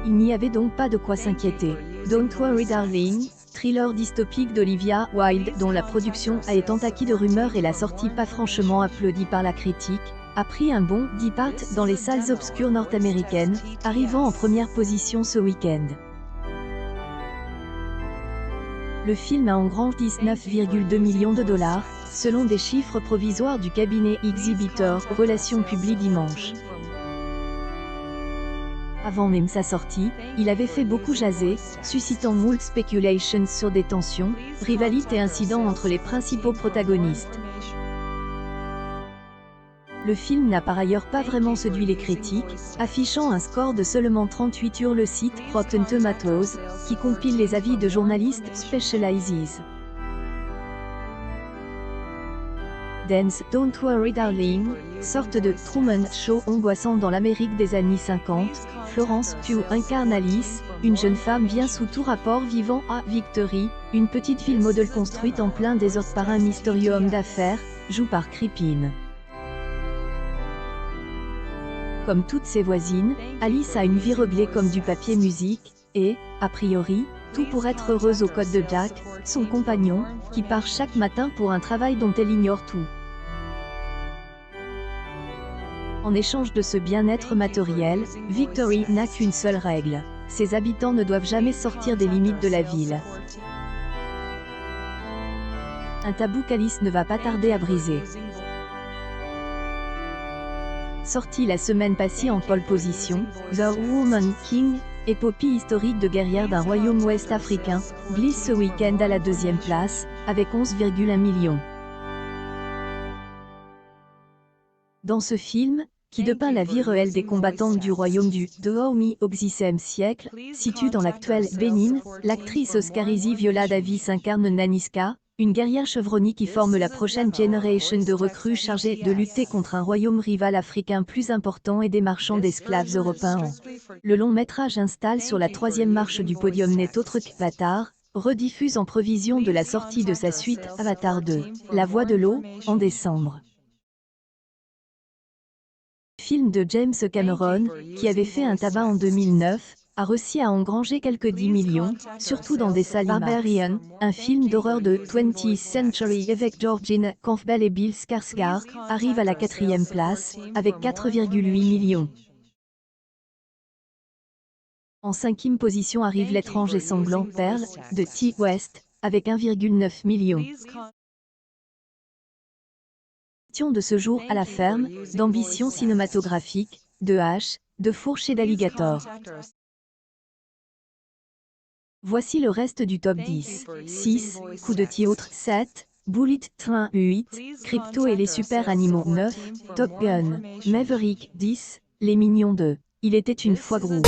Il n'y avait donc pas de quoi s'inquiéter. Don't Worry Darling, thriller dystopique d'Olivia Wilde dont la production a été entakée de rumeurs et la sortie pas franchement applaudie par la critique, a pris un bond départ dans les salles obscures nord-américaines, arrivant en première position ce week-end. Le film a engrangé 19,2 millions de dollars, selon des chiffres provisoires du cabinet Exhibitor Relations Publiques dimanche. Avant même sa sortie, il avait fait beaucoup jaser, suscitant moult speculations sur des tensions, rivalités et incidents entre les principaux protagonistes. Le film n'a par ailleurs pas vraiment séduit les critiques, affichant un score de seulement 38 sur le site Rotten Tomatoes, qui compile les avis de journalistes spécialisés. Dance, Don't Worry Darling, sorte de Truman Show angoissant dans l'Amérique des années 50, Florence Pugh incarne Alice, une jeune femme bien sous tout rapport vivant à Victory, une petite ville modèle construite en plein désordre par un mystérieux homme d'affaires, joué par Crispin. Comme toutes ses voisines, Alice a une vie réglée comme du papier musique, et, a priori, tout pour être heureuse aux côtes de Jack, son compagnon, qui part chaque matin pour un travail dont elle ignore tout. En échange de ce bien-être matériel, Victory n'a qu'une seule règle. Ses habitants ne doivent jamais sortir des limites de la ville. Un tabou qu'Alice ne va pas tarder à briser. Sorti la semaine passée en pole position, The Woman King, épopée historique de guerrière d'un royaume ouest-africain, glisse ce week-end à la deuxième place, avec 11,1 millions. Dans ce film, qui dépeint la vie réelle des combattantes du royaume du Dahomey au XVIe siècle, situé dans l'actuel Bénin, l'actrice oscarisée Viola Davis incarne Naniska, une guerrière chevronnée qui forme la prochaine génération de recrues chargées de lutter contre un royaume rival africain plus important et des marchands d'esclaves européens. Le long métrage installe sur la troisième marche du podium n'est autre qu'Avatar, rediffuse en prévision de la sortie de sa suite Avatar 2, La Voix de l'eau, en décembre. Film de James Cameron, qui avait fait un tabac en 2009, a réussi à engranger quelques 10 millions, surtout dans des salles. Barbarian, un film d'horreur de 20th Century avec Georgina Campbell et Bill Skarsgård, arrive à la 4e place, avec 4,8 millions. En 5e position arrive L'étrange et sanglant Pearl, de Ti West, avec 1,9 million. De ce jour à la ferme, d'ambition cinématographique, de hache, de fourche et d'alligator. Voici le reste du top 10. 6, Coup de théâtre 7, Bullet Train 8, Crypto et les super animaux 9, Top Gun, Maverick 10, Les Mignons 2. Il était une fois Groove.